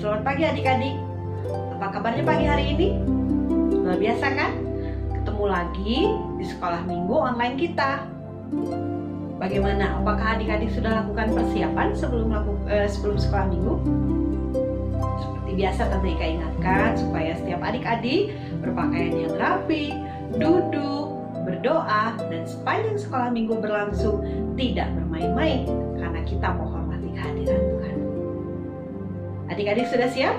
Selamat pagi adik-adik. Apa kabarnya pagi hari ini? Luar biasa kan? Ketemu lagi di sekolah minggu online kita. Bagaimana? Apakah adik-adik sudah lakukan persiapan sebelum sekolah minggu? Seperti biasa Tante Ika ingatkan supaya setiap adik-adik berpakaian yang rapi, duduk, berdoa, dan sepanjang sekolah minggu berlangsung tidak bermain-main karena kita menghormati kehadiran Tuhan. Adik-adik sudah siap?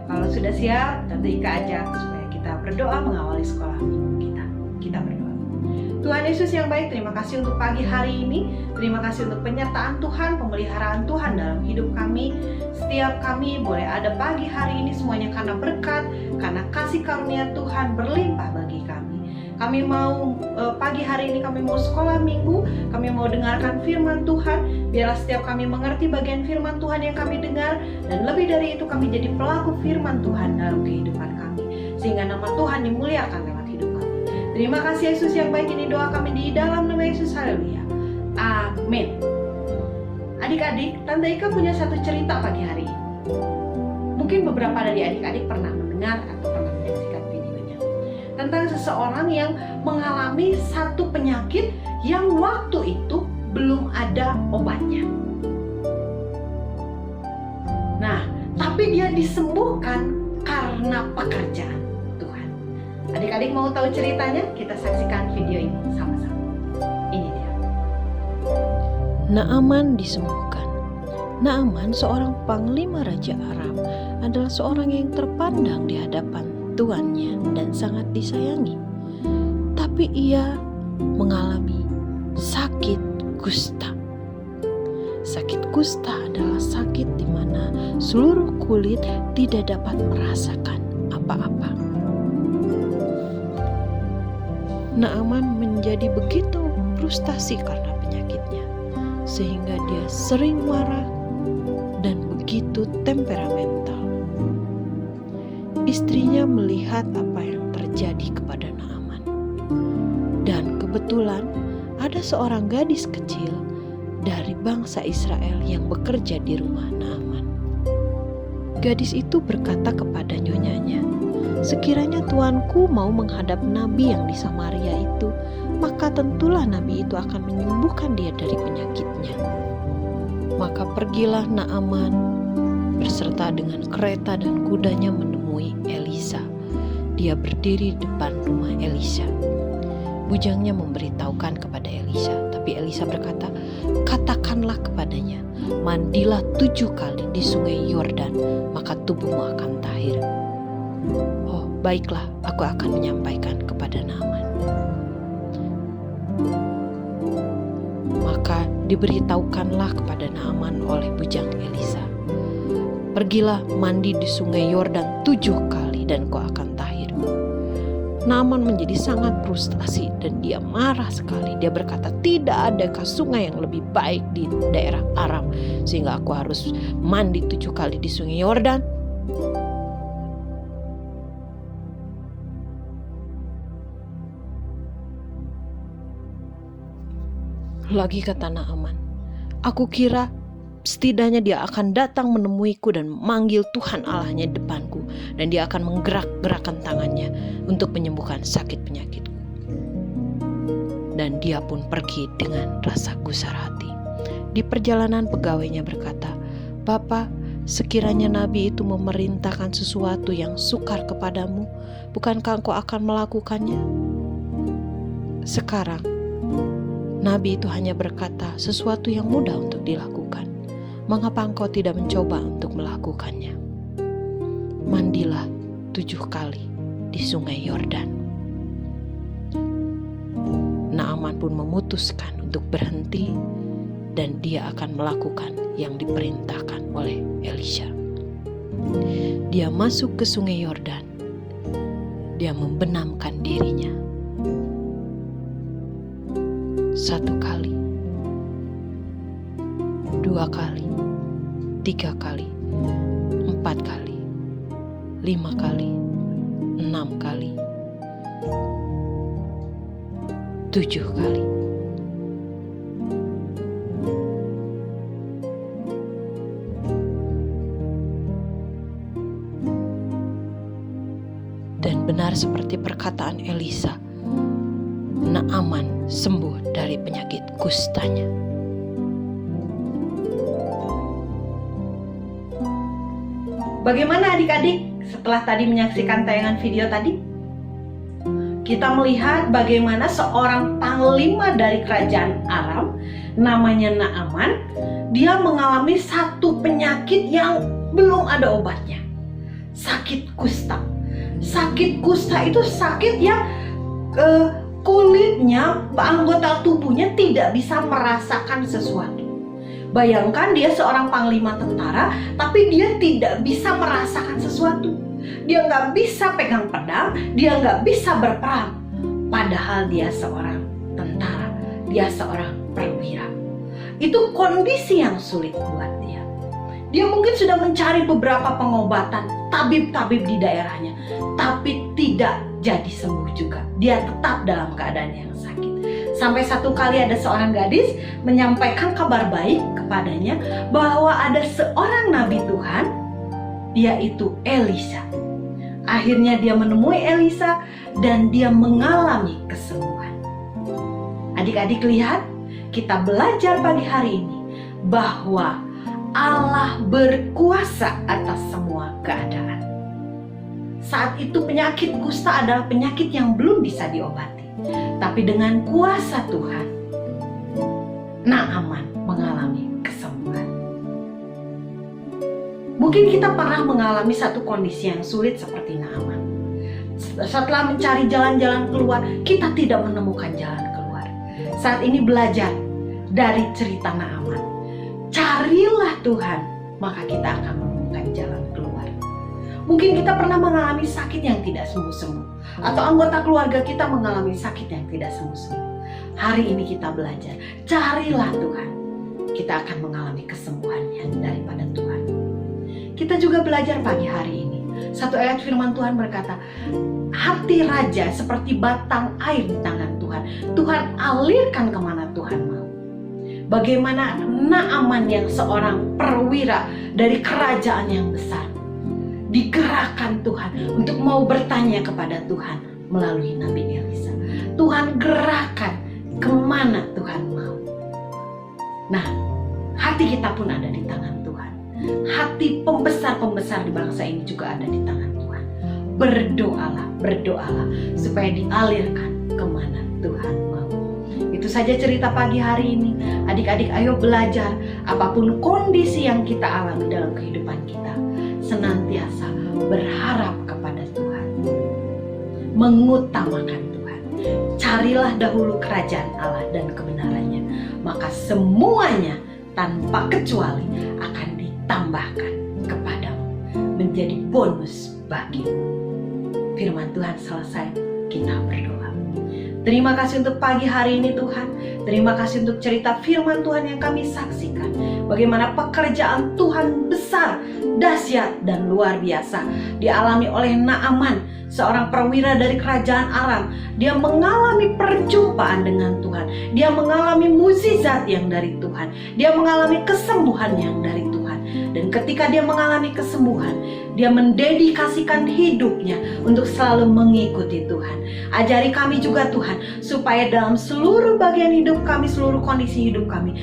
Kalau sudah siap, Tante Ika ajak supaya kita berdoa mengawali sekolah minggu kita. Kita berdoa. Tuhan Yesus yang baik, terima kasih untuk pagi hari ini. Terima kasih untuk penyertaan Tuhan, pemeliharaan Tuhan dalam hidup kami. Setiap kami boleh ada pagi hari ini semuanya karena berkat, karena kasih karunia Tuhan berlimpah bagi kami. Kami mau pagi hari ini kami mau sekolah minggu, kami mau dengarkan firman Tuhan. Biarlah setiap kami mengerti bagian firman Tuhan yang kami dengar, dan lebih dari itu kami jadi pelaku firman Tuhan dalam kehidupan kami, sehingga nama Tuhan dimuliakan lewat hidup kami. Terima kasih Yesus yang baik, ini doa kami di dalam nama Yesus. Haleluya. Amin. Adik-adik, Tante Ika punya satu cerita pagi hari ini. Mungkin beberapa dari adik-adik pernah mendengar atau pernah menyaksikan videonya tentang seseorang yang mengalami satu penyakit yang waktu itu belum ada obatnya. Nah, tapi dia disembuhkan karena pekerjaan Tuhan. Adik-adik mau tahu ceritanya? Kita saksikan video ini sama-sama. Ini dia. Naaman disembuhkan. Naaman, seorang panglima Raja Aram, adalah seorang yang terpandang di hadapan tuannya dan sangat disayangi. Tapi ia mengalami sakit kusta. Sakit kusta adalah sakit di mana seluruh kulit tidak dapat merasakan apa-apa. Naaman menjadi begitu frustasi karena penyakitnya, sehingga dia sering marah dan begitu temperamental. Istrinya melihat apa yang terjadi kepada Naaman, dan kebetulan ada seorang gadis kecil dari bangsa Israel yang bekerja di rumah Naaman. Gadis itu berkata kepada nyonyanya, "Sekiranya tuanku mau menghadap nabi yang di Samaria itu, maka tentulah nabi itu akan menyembuhkan dia dari penyakitnya." Maka pergilah Naaman berserta dengan kereta dan kudanya menemui Elisa. Dia berdiri di depan rumah Elisa. Bujangnya memberitahukan kepada Elisa, tapi Elisa berkata, "Katakanlah kepadanya, mandilah 7 kali di sungai Yordan, maka tubuhmu akan tahir." "Oh, baiklah, aku akan menyampaikan kepada Naaman." Maka diberitahukanlah kepada Naaman oleh bujang Elisa, "Pergilah mandi di sungai Yordan 7 kali dan kau akan tahir." Naaman menjadi sangat frustasi dan dia marah sekali. Dia berkata, "Tidak adakah sungai yang lebih baik di daerah Aram sehingga aku harus mandi 7 kali di sungai Yordan?" Lagi kata Naaman, "Aku kira setidaknya dia akan datang menemuiku dan memanggil Tuhan Allahnya di depanku, dan dia akan menggerak-gerakkan tangannya untuk menyembuhkan sakit penyakitku." Dan dia pun pergi dengan rasa gusar hati. Di perjalanan pegawainya berkata, "Bapak, sekiranya nabi itu memerintahkan sesuatu yang sukar kepadamu, bukankah engkau akan melakukannya?" Sekarang nabi itu hanya berkata sesuatu yang mudah untuk dilakukan. Mengapa engkau tidak mencoba untuk melakukannya? Mandilah 7 kali di sungai Yordan. Naaman pun memutuskan untuk berhenti dan dia akan melakukan yang diperintahkan oleh Elisa. Dia masuk ke sungai Yordan. Dia membenamkan dirinya 1 kali, 2 kali, 3 kali, 4 kali, 5 kali, 6 kali, 7 kali. benar seperti perkataan Elisa. Naaman sembuh dari penyakit kustanya. Bagaimana adik-adik setelah tadi menyaksikan tayangan video tadi? Kita melihat bagaimana seorang panglima dari kerajaan Aram, namanya Naaman, dia mengalami satu penyakit yang belum ada obatnya. Sakit kusta. Sakit kusta itu sakit yang kulitnya, anggota tubuhnya tidak bisa merasakan sesuatu. Bayangkan dia seorang panglima tentara, tapi dia tidak bisa merasakan sesuatu. Dia nggak bisa pegang pedang, dia nggak bisa berperang. Padahal dia seorang tentara, dia seorang perwira. Itu kondisi yang sulit buat dia. Dia mungkin sudah mencari beberapa pengobatan, tabib-tabib di daerahnya, tapi tidak jadi sembuh juga. Dia tetap dalam keadaan yang sakit. Sampai satu kali ada seorang gadis menyampaikan kabar baik kepadanya bahwa ada seorang nabi Tuhan, yaitu Elisa. Akhirnya dia menemui Elisa dan dia mengalami kesembuhan. Adik-adik lihat, kita belajar pagi hari ini bahwa Allah berkuasa atas semua keadaan. Saat itu penyakit kusta adalah penyakit yang belum bisa diobati. Tapi dengan kuasa Tuhan, Naaman mengalami kesembuhan. Mungkin kita pernah mengalami satu kondisi yang sulit seperti Naaman. Setelah mencari jalan-jalan keluar, kita tidak menemukan jalan keluar. Saat ini belajar dari cerita Naaman. Carilah Tuhan, maka kita akan menemukan jalan keluar. Mungkin kita pernah mengalami sakit yang tidak sembuh-sembuh, atau anggota keluarga kita mengalami sakit yang tidak sembuh-sembuh. Hari ini kita belajar, carilah Tuhan. Kita akan mengalami kesembuhannya daripada Tuhan. Kita juga belajar pagi hari ini. Satu ayat firman Tuhan berkata, hati raja seperti batang air di tangan Tuhan. Tuhan alirkan kemana Tuhan mau. Bagaimana Naaman yang seorang perwira dari kerajaan yang besar digerakkan Tuhan untuk mau bertanya kepada Tuhan melalui Nabi Elisa. Tuhan gerakan kemana Tuhan mau. Nah, hati kita pun ada di tangan Tuhan. Hati pembesar-pembesar di bangsa ini juga ada di tangan Tuhan. Berdoalah supaya dialirkan kemana Tuhan mau. Itu saja cerita pagi hari ini. Adik-adik, ayo belajar apapun kondisi yang kita alami dalam kehidupan kita, senantiasa berharap kepada Tuhan, mengutamakan Tuhan. Carilah dahulu kerajaan Allah dan kebenarannya, maka semuanya tanpa kecuali akan ditambahkan kepadamu, menjadi bonus bagimu. Firman Tuhan selesai, kita berdoa. Terima kasih untuk pagi hari ini Tuhan. Terima kasih untuk cerita firman Tuhan yang kami saksikan. Bagaimana pekerjaan Tuhan besar, dahsyat dan luar biasa dialami oleh Naaman, seorang perwira dari kerajaan Aram. Dia mengalami perjumpaan dengan Tuhan. Dia mengalami mukjizat yang dari Tuhan. Dia mengalami kesembuhan yang dari Tuhan. Dan ketika dia mengalami kesembuhan, dia mendedikasikan hidupnya untuk selalu mengikuti Tuhan. Ajari kami juga Tuhan, supaya dalam seluruh bagian hidup kami, seluruh kondisi hidup kami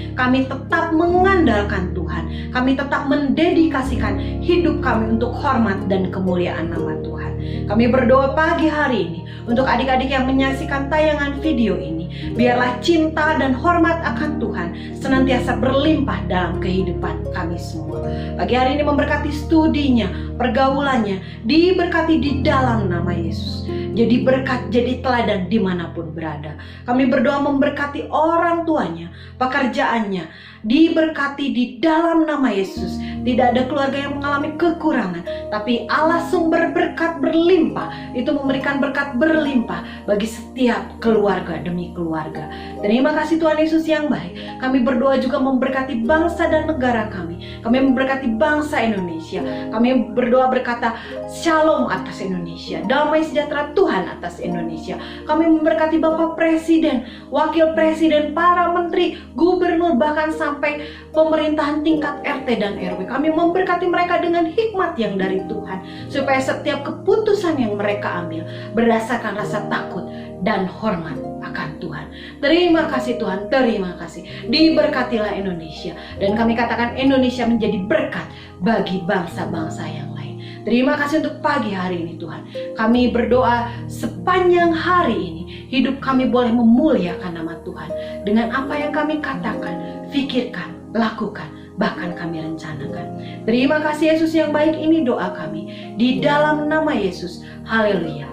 tetap mengandalkan Tuhan. Kami tetap mendedikasikan hidup kami untuk hormat dan kemuliaan nama Tuhan. Kami berdoa pagi hari ini untuk adik-adik yang menyaksikan tayangan video ini. Biarlah cinta dan hormat akan Tuhan senantiasa berlimpah dalam kehidupan kami semua. Pagi hari ini memberkati studinya, pergaulannya, diberkati di dalam nama Yesus. Jadi berkat, jadi teladan dimanapun berada. Kami berdoa memberkati orang tuanya, pekerjaannya, diberkati di dalam nama Yesus. Tidak ada keluarga yang mengalami kekurangan, tapi Allah sumber berkat berlimpah itu memberikan berkat berlimpah bagi setiap keluarga demi keluarga. Terima kasih Tuhan Yesus yang baik. Kami berdoa juga memberkati bangsa dan negara kami. Kami memberkati bangsa Indonesia. Kami berdoa berkata shalom atas Indonesia, damai sejahtera Tuhan atas Indonesia. Kami memberkati Bapak Presiden, Wakil Presiden, para menteri, gubernur, bahkan sampai pemerintahan tingkat RT dan RW. Kami memberkati mereka dengan hikmat yang dari Tuhan, supaya setiap keputusan yang mereka ambil berdasarkan rasa takut dan hormat akan Tuhan. Terima kasih Tuhan, terima kasih. Diberkatilah Indonesia, dan kami katakan Indonesia menjadi berkat bagi bangsa-bangsa yang lain. Terima kasih untuk pagi hari ini Tuhan. Kami berdoa sepanjang hari ini hidup kami boleh memuliakan nama Tuhan dengan apa yang kami katakan, pikirkan, lakukan, bahkan kami rencanakan. Terima kasih Yesus yang baik, ini doa kami di dalam nama Yesus. Haleluya.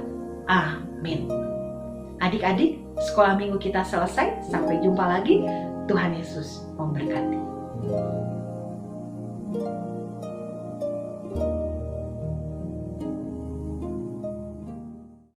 Amin. Adik-adik, sekolah minggu kita selesai. Sampai jumpa lagi. Tuhan Yesus memberkati.